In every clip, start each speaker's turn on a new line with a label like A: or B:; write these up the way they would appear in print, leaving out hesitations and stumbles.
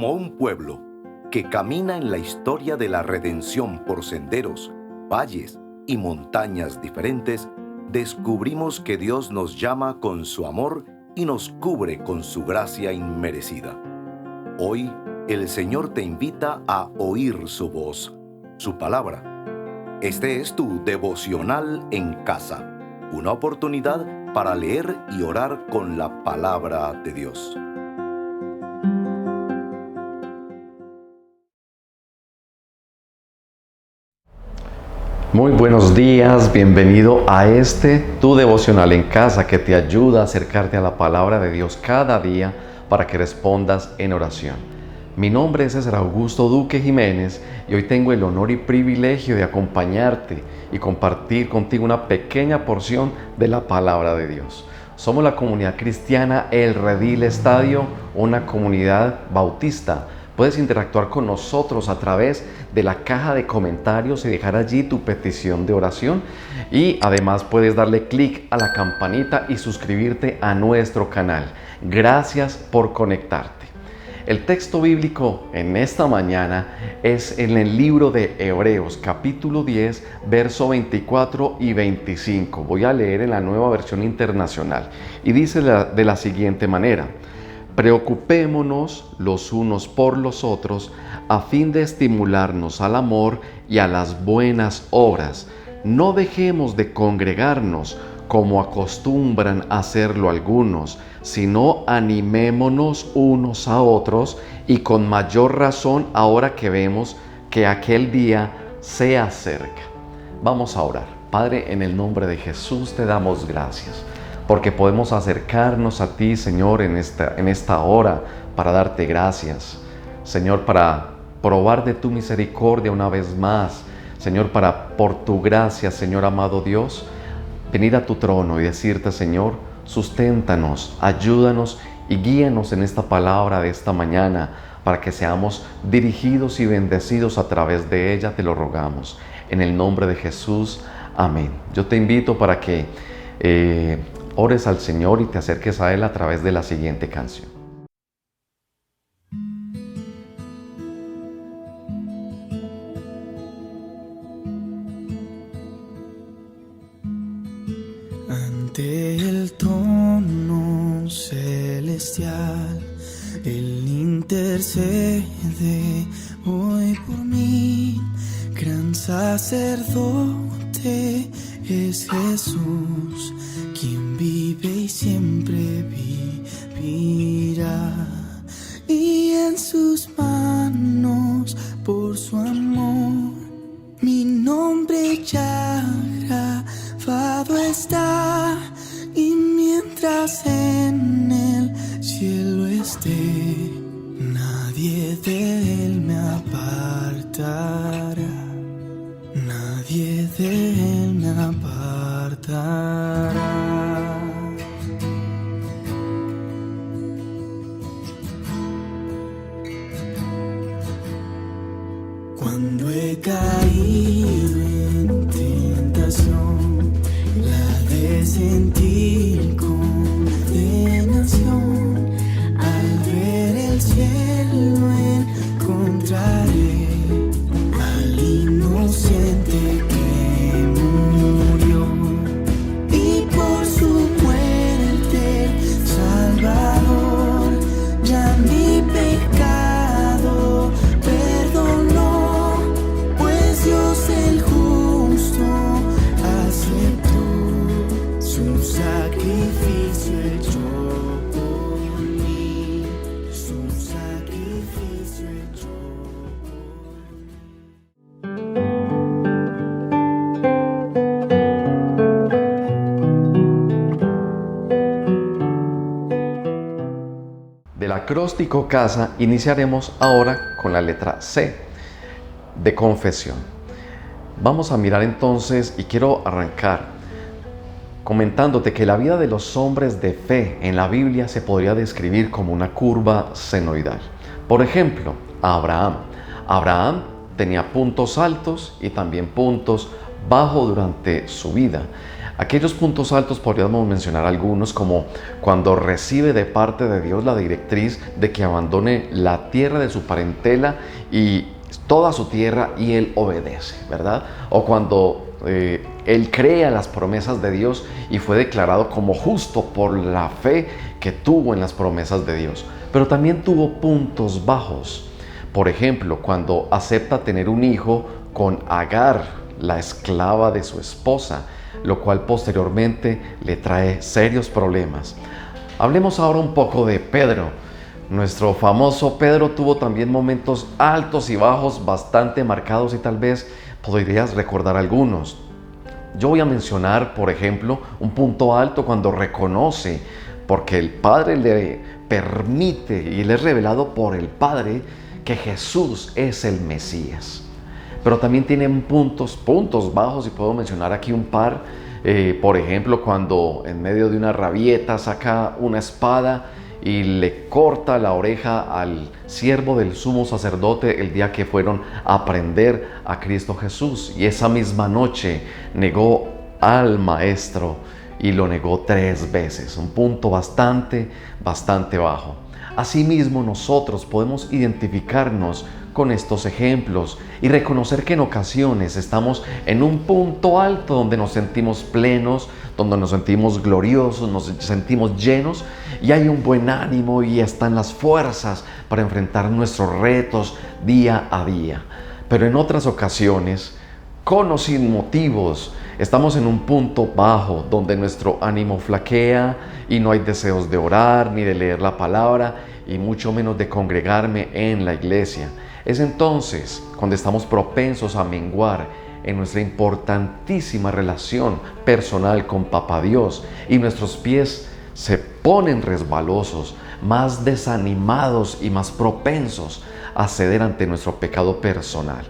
A: Como un pueblo que camina en la historia de la redención por senderos, valles y montañas diferentes, descubrimos que Dios nos llama con su amor y nos cubre con su gracia inmerecida. Hoy, el Señor te invita a oír su voz, su palabra. Este es tu devocional en casa, una oportunidad para leer y orar con la palabra de Dios.
B: Muy buenos días, bienvenido a tu devocional en casa que te ayuda a acercarte a la palabra de Dios cada día para que respondas en oración. Mi nombre es César Augusto Duque Jiménez y hoy tengo el honor y privilegio de acompañarte y compartir contigo una pequeña porción de la palabra de Dios. Somos la comunidad cristiana El Redil Estadio, una comunidad bautista. Puedes interactuar con nosotros a través de la caja de comentarios y dejar allí tu petición de oración. Y además puedes darle clic a la campanita y suscribirte a nuestro canal. Gracias por conectarte. El texto bíblico en esta mañana es en el libro de Hebreos, capítulo 10, verso 24 y 25. Voy a leer en la Nueva Versión Internacional y dice de la siguiente manera: preocupémonos los unos por los otros a fin de estimularnos al amor y a las buenas obras. No dejemos de congregarnos como acostumbran hacerlo algunos, sino animémonos unos a otros, y con mayor razón ahora que vemos que aquel día se acerca. Vamos a orar. Padre, en el nombre de Jesús te damos gracias porque podemos acercarnos a ti, Señor, en esta hora para darte gracias. Señor, para probar de tu misericordia una vez más. Señor, por tu gracia, Señor amado Dios, venir a tu trono y decirte, Señor, susténtanos, ayúdanos y guíanos en esta palabra de esta mañana para que seamos dirigidos y bendecidos a través de ella, te lo rogamos. En el nombre de Jesús, amén. Yo te invito para que ores al Señor y te acerques a Él a través de la siguiente canción.
C: Ante el trono celestial, Él intercede hoy por mí. Gran sacerdote es Jesús, quien vive y siempre vivirá. Y en sus manos, por su amor, mi nombre ya grabado está. Y mientras en el cielo esté, nadie de él me apartará. Nadie de él me apartará. Cuando he caído en tentación, la de sentir condenación, al ver el cielo encontraré al inocente que murió, y por su muerte Salvador ya mi pecado perdonó, pues Dios el justo aceptó su sacrificio hecho por mí, su sacrificio hecho
B: Del acróstico Casa iniciaremos ahora con la letra C, de confesión. Vamos a mirar entonces, y quiero arrancar comentándote que la vida de los hombres de fe en la Biblia se podría describir como una curva senoidal. Por ejemplo, Abraham. Abraham tenía puntos altos y también puntos bajos durante su vida. Aquellos puntos altos podríamos mencionar algunos, como cuando recibe de parte de Dios la directriz de que abandone la tierra de su parentela y toda su tierra, y él obedece, ¿verdad? O cuando él cree a las promesas de Dios y fue declarado como justo por la fe que tuvo en las promesas de Dios. Pero también tuvo puntos bajos. Por ejemplo, cuando acepta tener un hijo con Agar, la esclava de su esposa, lo cual posteriormente le trae serios problemas. Hablemos ahora un poco de Pedro. Nuestro famoso Pedro tuvo también momentos altos y bajos bastante marcados, y tal vez podrías recordar algunos. Yo voy a mencionar, por ejemplo, un punto alto cuando reconoce, porque el Padre le permite y le es revelado por el Padre, que Jesús es el Mesías. Pero también tienen puntos bajos, y puedo mencionar aquí un par. Por ejemplo, cuando en medio de una rabieta saca una espada y le corta la oreja al siervo del sumo sacerdote el día que fueron a prender a Cristo Jesús, y esa misma noche negó al Maestro y lo negó 3 veces. Un punto bastante bajo. Asimismo, nosotros podemos identificarnos con estos ejemplos y reconocer que en ocasiones estamos en un punto alto donde nos sentimos plenos, donde nos sentimos gloriosos, nos sentimos llenos, y hay un buen ánimo y están las fuerzas para enfrentar nuestros retos día a día. Pero en otras ocasiones, con o sin motivos, estamos en un punto bajo donde nuestro ánimo flaquea y no hay deseos de orar ni de leer la palabra, y mucho menos de congregarme en la iglesia. Es entonces cuando estamos propensos a menguar en nuestra importantísima relación personal con Papá Dios, y nuestros pies se ponen resbalosos, más desanimados y más propensos a ceder ante nuestro pecado personal.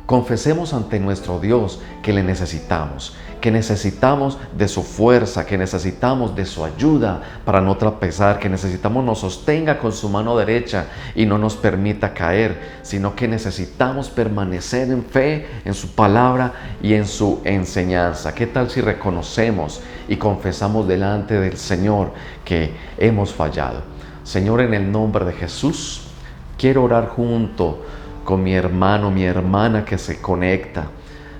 B: Confesemos ante nuestro Dios que le necesitamos, que necesitamos de su fuerza, que necesitamos de su ayuda para no tropezar, que necesitamos nos sostenga con su mano derecha y no nos permita caer, sino que necesitamos permanecer en fe, en su palabra y en su enseñanza. ¿Qué tal si reconocemos y confesamos delante del Señor que hemos fallado? Señor, en el nombre de Jesús, quiero orar junto con mi hermano, mi hermana que se conecta,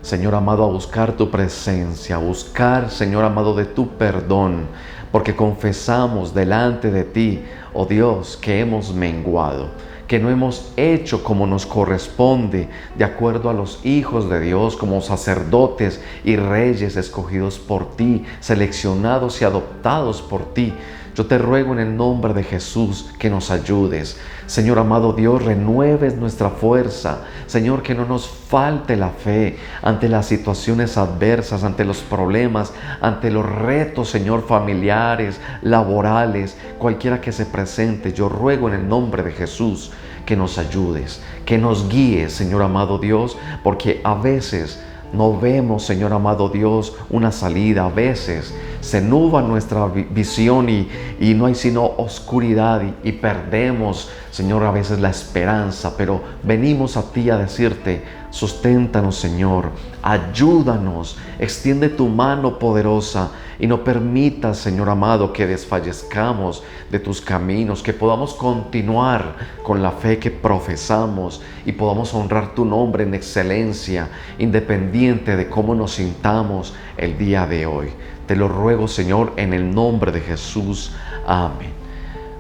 B: Señor amado, a buscar tu presencia, a buscar, Señor amado, de tu perdón, porque confesamos delante de ti, oh Dios, que hemos menguado, que no hemos hecho como nos corresponde, de acuerdo a los hijos de Dios, como sacerdotes y reyes escogidos por ti, seleccionados y adoptados por ti. Yo te ruego en el nombre de Jesús que nos ayudes. Señor amado Dios, renueves nuestra fuerza. Señor, que no nos falte la fe ante las situaciones adversas, ante los problemas, ante los retos, Señor, familiares, laborales, cualquiera que se presente. Yo ruego en el nombre de Jesús que nos ayudes, que nos guíes, Señor amado Dios, porque a veces no vemos, Señor amado Dios, una salida. A veces se nubla nuestra visión y no hay sino oscuridad y perdemos, Señor, a veces la esperanza. Pero venimos a ti a decirte: susténtanos, Señor, ayúdanos, extiende tu mano poderosa y no permitas, Señor amado, que desfallezcamos de tus caminos, que podamos continuar con la fe que profesamos y podamos honrar tu nombre en excelencia, independiente de cómo nos sintamos el día de hoy. Te lo ruego, Señor, en el nombre de Jesús. Amén.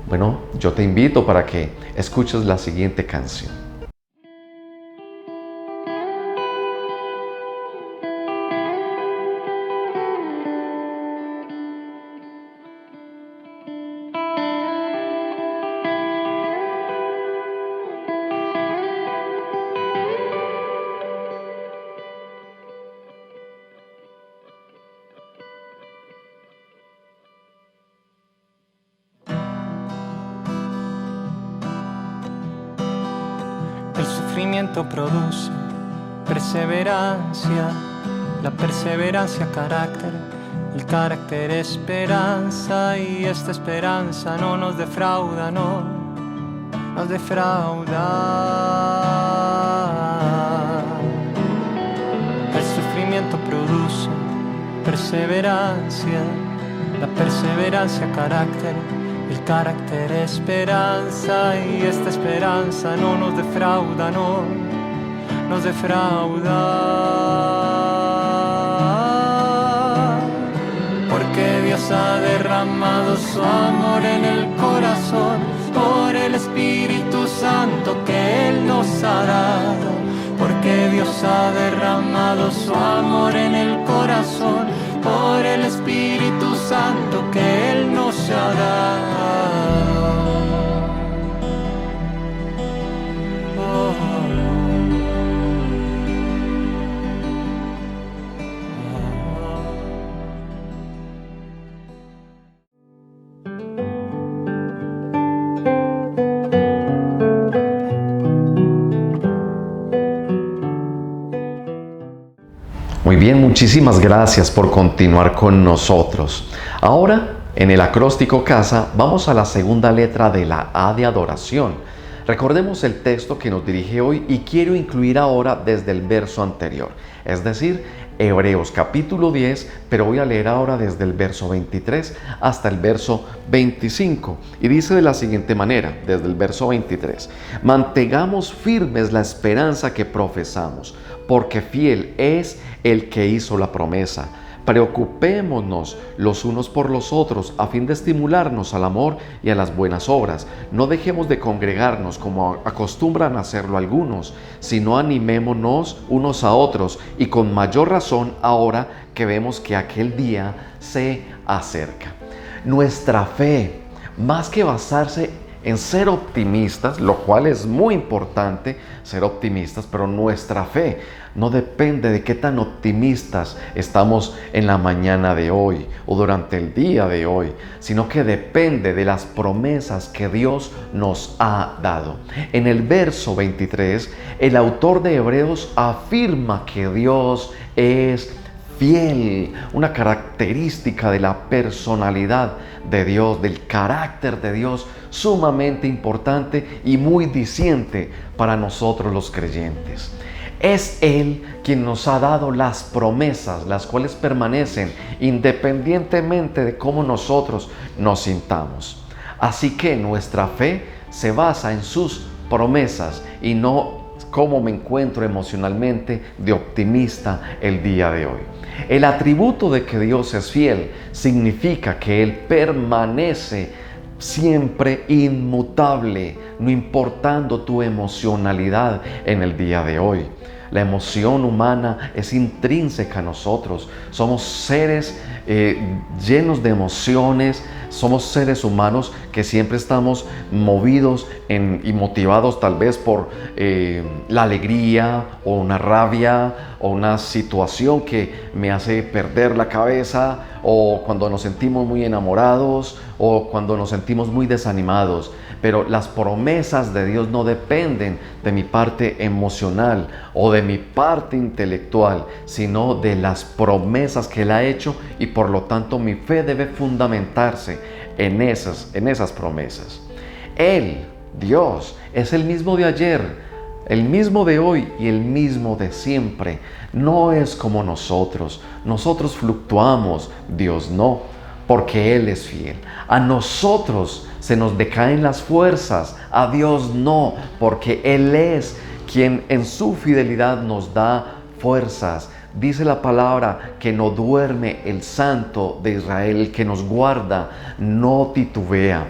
B: Bueno, yo te invito para que escuches la siguiente canción.
C: El sufrimiento produce perseverancia, la perseverancia carácter, el carácter esperanza, y esta esperanza no nos defrauda, no nos defrauda. El sufrimiento produce la perseverancia carácter, el carácter esperanza, y esta esperanza no nos defrauda, no nos defrauda. Porque Dios ha derramado su amor en el corazón por el Espíritu Santo que Él nos ha dado. Porque Dios ha derramado su amor en el corazón por el Espíritu Santo que Él nos ha dado.
B: Muy bien, muchísimas gracias por continuar con nosotros. Ahora, en el acróstico casa, vamos a la segunda letra de la A de adoración. Recordemos el texto que nos dirige hoy y quiero incluir ahora desde el verso anterior, es decir, Hebreos capítulo 10, pero voy a leer ahora desde el verso 23 hasta el verso 25. Y dice de la siguiente manera, desde el verso 23, mantengamos firmes la esperanza que profesamos, porque fiel es el que hizo la promesa. Preocupémonos los unos por los otros a fin de estimularnos al amor y a las buenas obras. No dejemos de congregarnos como acostumbran a hacerlo algunos, sino animémonos unos a otros, y con mayor razón ahora que vemos que aquel día se acerca. Nuestra fe, más que basarse en ser optimistas, lo cual es muy importante, ser optimistas, pero nuestra fe no depende de qué tan optimistas estamos en la mañana de hoy o durante el día de hoy, sino que depende de las promesas que Dios nos ha dado. En el verso 23, el autor de Hebreos afirma que Dios es fiel, una característica de la personalidad de Dios, del carácter de Dios, sumamente importante y muy diciente para nosotros los creyentes. Es Él quien nos ha dado las promesas, las cuales permanecen independientemente de cómo nosotros nos sintamos. Así que nuestra fe se basa en sus promesas y no cómo me encuentro emocionalmente de optimista el día de hoy. El atributo de que Dios es fiel significa que Él permanece siempre inmutable, no importando tu emocionalidad en el día de hoy. La emoción humana es intrínseca a nosotros. Somos seres llenos de emociones. Somos seres humanos que siempre estamos movidos y motivados tal vez por la alegría o una rabia o una situación que me hace perder la cabeza, o cuando nos sentimos muy enamorados o cuando nos sentimos muy desanimados. Pero las promesas de Dios no dependen de mi parte emocional o de mi parte intelectual, sino de las promesas que Él ha hecho, y por lo tanto mi fe debe fundamentarse en esas promesas. Él, Dios, es el mismo de ayer, el mismo de hoy y el mismo de siempre. No es como nosotros. Nosotros fluctuamos, Dios no, porque Él es fiel. A nosotros se nos decaen las fuerzas, a Dios no, porque Él es quien en su fidelidad nos da fuerzas. Dice la palabra que no duerme el Santo de Israel, el que nos guarda, no titubea.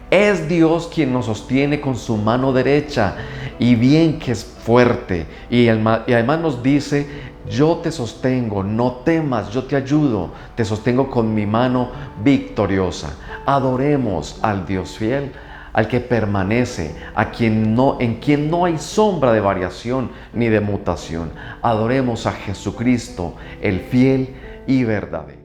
B: Es Dios quien nos sostiene con su mano derecha, y bien que es fuerte. Y además nos dice: yo te sostengo, no temas, yo te ayudo, te sostengo con mi mano victoriosa. Adoremos al Dios fiel, al que permanece, en quien no hay sombra de variación ni de mutación. Adoremos a Jesucristo, el fiel y verdadero.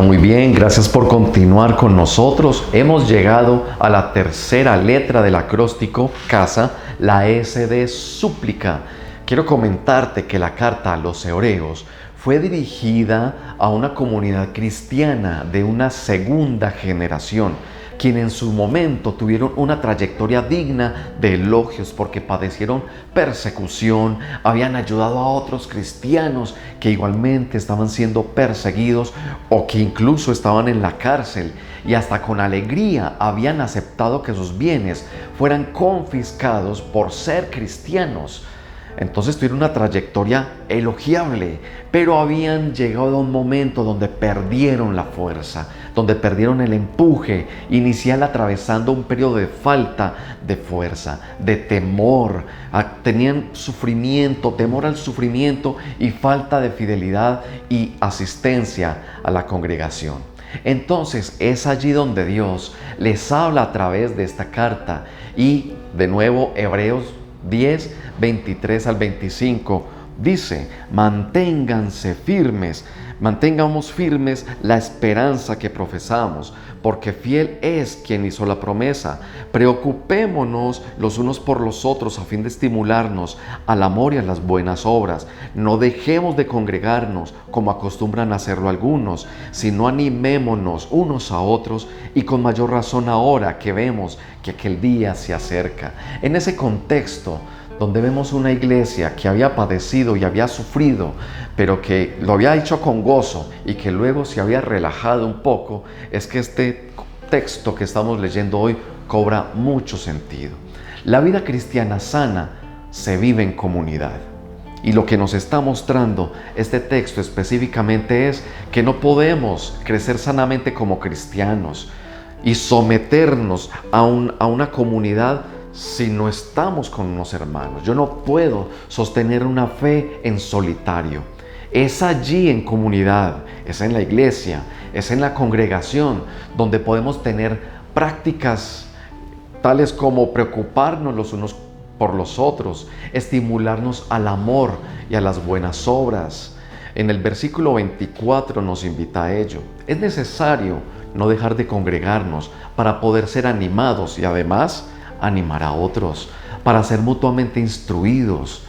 B: muy bien, gracias por continuar con nosotros. Hemos llegado a la tercera letra del acróstico CASA, la S de súplica. Quiero comentarte que la carta a los hebreos fue dirigida a una comunidad cristiana de una segunda generación, quienes en su momento tuvieron una trayectoria digna de elogios porque padecieron persecución, habían ayudado a otros cristianos que igualmente estaban siendo perseguidos o que incluso estaban en la cárcel, y hasta con alegría habían aceptado que sus bienes fueran confiscados por ser cristianos. Entonces tuvieron una trayectoria elogiable, pero habían llegado a un momento donde perdieron la fuerza, donde perdieron el empuje inicial, atravesando un periodo de falta de fuerza, de temor. Tenían sufrimiento, temor al sufrimiento y falta de fidelidad y asistencia a la congregación. Entonces es allí donde Dios les habla a través de esta carta, y de nuevo Hebreos 10, 23 al 25 dice: mantengamos firmes la esperanza que profesamos, porque fiel es quien hizo la promesa. Preocupémonos los unos por los otros a fin de estimularnos al amor y a las buenas obras. No dejemos de congregarnos como acostumbran a hacerlo algunos, sino animémonos unos a otros, y con mayor razón ahora que vemos que aquel día se acerca. En ese contexto, donde vemos una iglesia que había padecido y había sufrido, pero que lo había hecho con gozo y que luego se había relajado un poco, es que este texto que estamos leyendo hoy cobra mucho sentido. La vida cristiana sana se vive en comunidad. Y lo que nos está mostrando este texto específicamente es que no podemos crecer sanamente como cristianos y someternos a una comunidad si no estamos con unos hermanos. Yo no puedo sostener una fe en solitario. Es allí en comunidad, es en la iglesia, es en la congregación donde podemos tener prácticas tales como preocuparnos los unos por los otros, estimularnos al amor y a las buenas obras. En el versículo 24 nos invita a ello. Es necesario no dejar de congregarnos para poder ser animados y además animar a otros, para ser mutuamente instruidos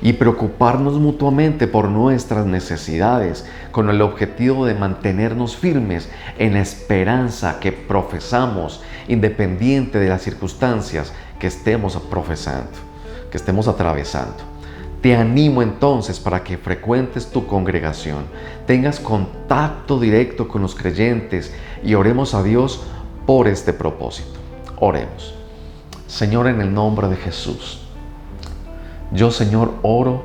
B: y preocuparnos mutuamente por nuestras necesidades, con el objetivo de mantenernos firmes en la esperanza que profesamos, independiente de las circunstancias que estemos profesando, que estemos atravesando. Te animo entonces para que frecuentes tu congregación, tengas contacto directo con los creyentes y oremos a Dios por este propósito. Oremos. Señor, en el nombre de Jesús, yo, Señor, oro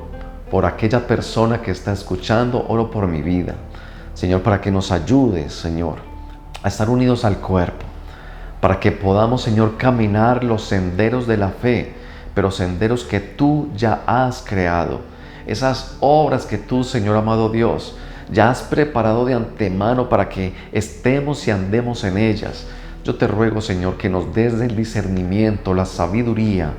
B: por aquella persona que está escuchando, oro por mi vida, Señor, para que nos ayudes, Señor, a estar unidos al cuerpo, para que podamos, Señor, caminar los senderos de la fe, pero senderos que tú ya has creado, esas obras que tú, Señor amado Dios, ya has preparado de antemano para que estemos y andemos en ellas. Yo te ruego, Señor, que nos des el discernimiento, la sabiduría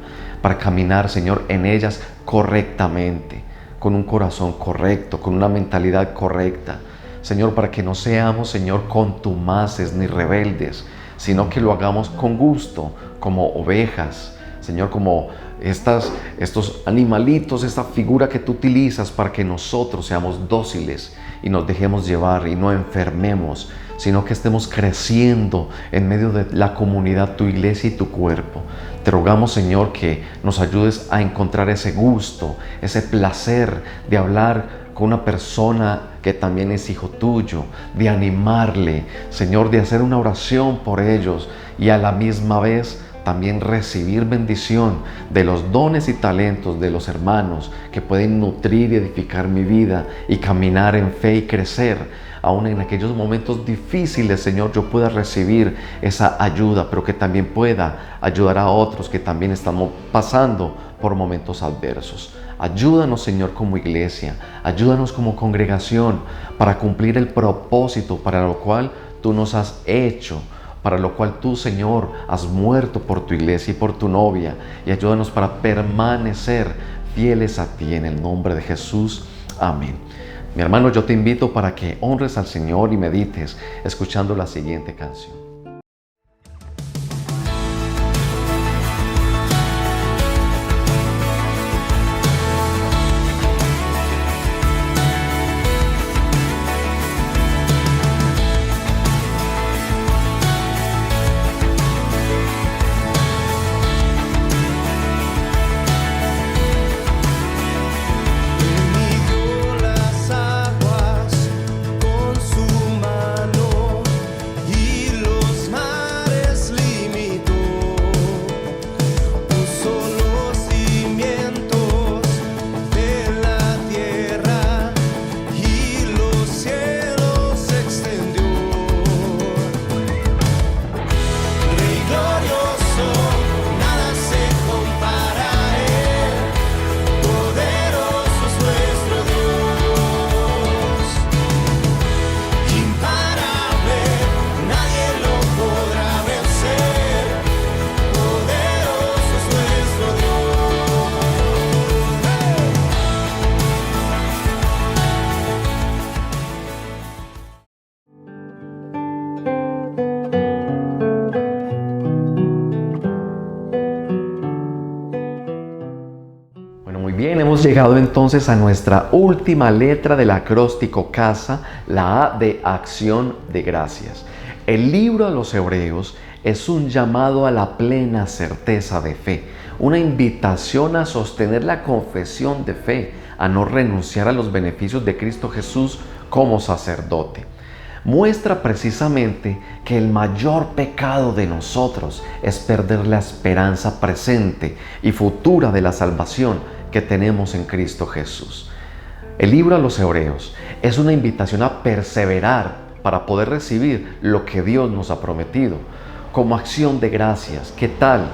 B: para caminar, Señor, en ellas correctamente, con un corazón correcto, con una mentalidad correcta. Señor, para que no seamos, Señor, contumaces ni rebeldes, sino que lo hagamos con gusto, como ovejas, Señor, como estos animalitos, esta figura que tú utilizas para que nosotros seamos dóciles y nos dejemos llevar y no enfermemos, sino que estemos creciendo en medio de la comunidad, tu iglesia y tu cuerpo. Te rogamos, Señor, que nos ayudes a encontrar ese gusto, ese placer de hablar con una persona que también es hijo tuyo, de animarle, Señor, de hacer una oración por ellos y a la misma vez también recibir bendición de los dones y talentos de los hermanos que pueden nutrir y edificar mi vida y caminar en fe y crecer. Aún en aquellos momentos difíciles, Señor, yo pueda recibir esa ayuda, pero que también pueda ayudar a otros que también están pasando por momentos adversos. Ayúdanos, Señor, como iglesia, ayúdanos como congregación para cumplir el propósito para lo cual tú nos has hecho, para lo cual tú, Señor, has muerto por tu iglesia y por tu novia, y ayúdanos para permanecer fieles a ti en el nombre de Jesús. Amén. Mi hermano, yo te invito para que honres al Señor y medites escuchando la siguiente canción. Bien, hemos llegado entonces a nuestra última letra del acróstico CASA, la A de acción de gracias. El libro a los Hebreos es un llamado a la plena certeza de fe, una invitación a sostener la confesión de fe, a no renunciar a los beneficios de Cristo Jesús como sacerdote. Muestra precisamente que el mayor pecado de nosotros es perder la esperanza presente y futura de la salvación que tenemos en Cristo Jesús. El libro a los Hebreos es una invitación a perseverar para poder recibir lo que Dios nos ha prometido. Como acción de gracias, ¿qué tal?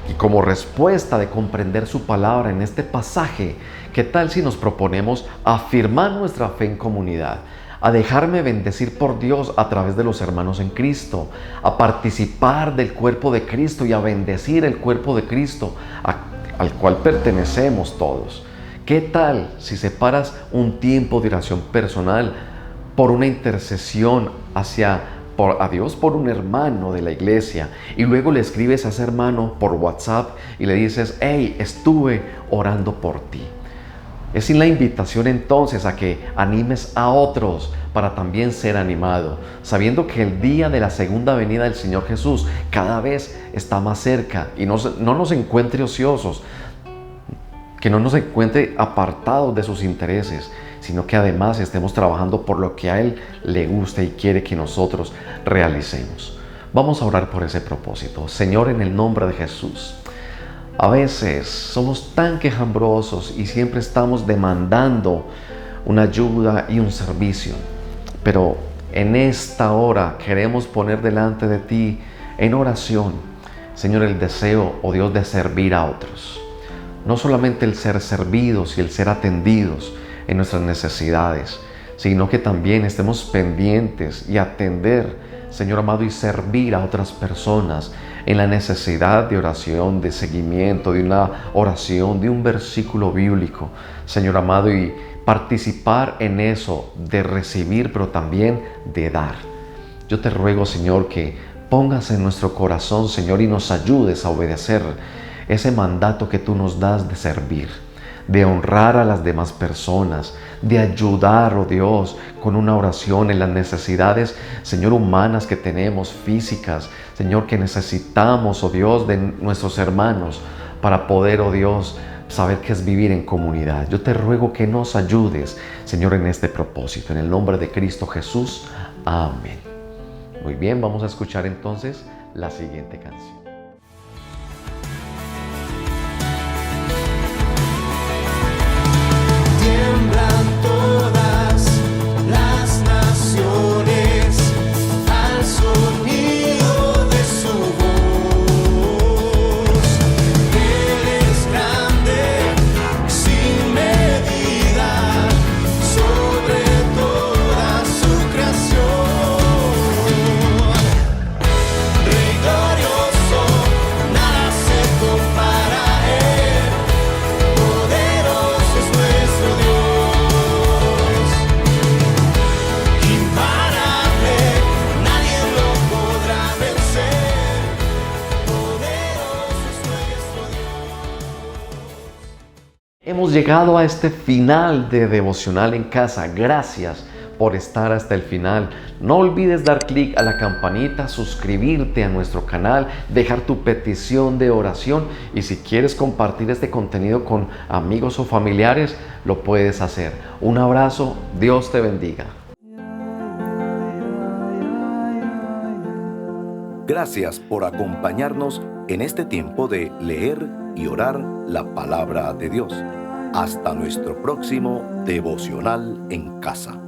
B: Y como respuesta de comprender su palabra en este pasaje, ¿qué tal si nos proponemos afirmar nuestra fe en comunidad? A dejarme bendecir por Dios a través de los hermanos en Cristo, a participar del cuerpo de Cristo y a bendecir el cuerpo de Cristo al cual pertenecemos todos. ¿Qué tal si separas un tiempo de oración personal por una intercesión a Dios por un hermano de la iglesia y luego le escribes a ese hermano por WhatsApp y le dices: hey, estuve orando por ti? Es la invitación entonces a que animes a otros para también ser animado, sabiendo que el día de la segunda venida del Señor Jesús cada vez está más cerca y no nos encuentre ociosos, que no nos encuentre apartados de sus intereses, sino que además estemos trabajando por lo que a Él le gusta y quiere que nosotros realicemos. Vamos a orar por ese propósito. Señor, en el nombre de Jesús, a veces somos tan quejambrosos y siempre estamos demandando una ayuda y un servicio. Pero en esta hora queremos poner delante de ti en oración, Señor, el deseo, oh Dios, de servir a otros. No solamente el ser servidos y el ser atendidos en nuestras necesidades, sino que también estemos pendientes y atender, Señor amado, y servir a otras personas en la necesidad de oración, de seguimiento, de una oración, de un versículo bíblico, Señor amado, y participar en eso, de recibir, pero también de dar. Yo te ruego, Señor, que pongas en nuestro corazón, Señor, y nos ayudes a obedecer ese mandato que tú nos das de servir, de honrar a las demás personas, de ayudar, oh Dios, con una oración en las necesidades, Señor, humanas que tenemos, físicas, Señor, que necesitamos, oh Dios, de nuestros hermanos para poder, oh Dios, saber qué es vivir en comunidad. Yo te ruego que nos ayudes, Señor, en este propósito. En el nombre de Cristo Jesús. Amén. Muy bien, vamos a escuchar entonces la siguiente canción.
C: Tiemblan todas las naciones al sonido de su voz. Él es grande, sin medida, sobre toda su creación. Rey glorioso,
B: llegado a este final de Devocional en Casa. Gracias por estar hasta el final. No olvides dar clic a la campanita, suscribirte a nuestro canal, dejar tu petición de oración y si quieres compartir este contenido con amigos o familiares, lo puedes hacer. Un abrazo, Dios te bendiga.
A: Gracias por acompañarnos en este tiempo de leer y orar la palabra de Dios. Hasta nuestro próximo Devocional en Casa.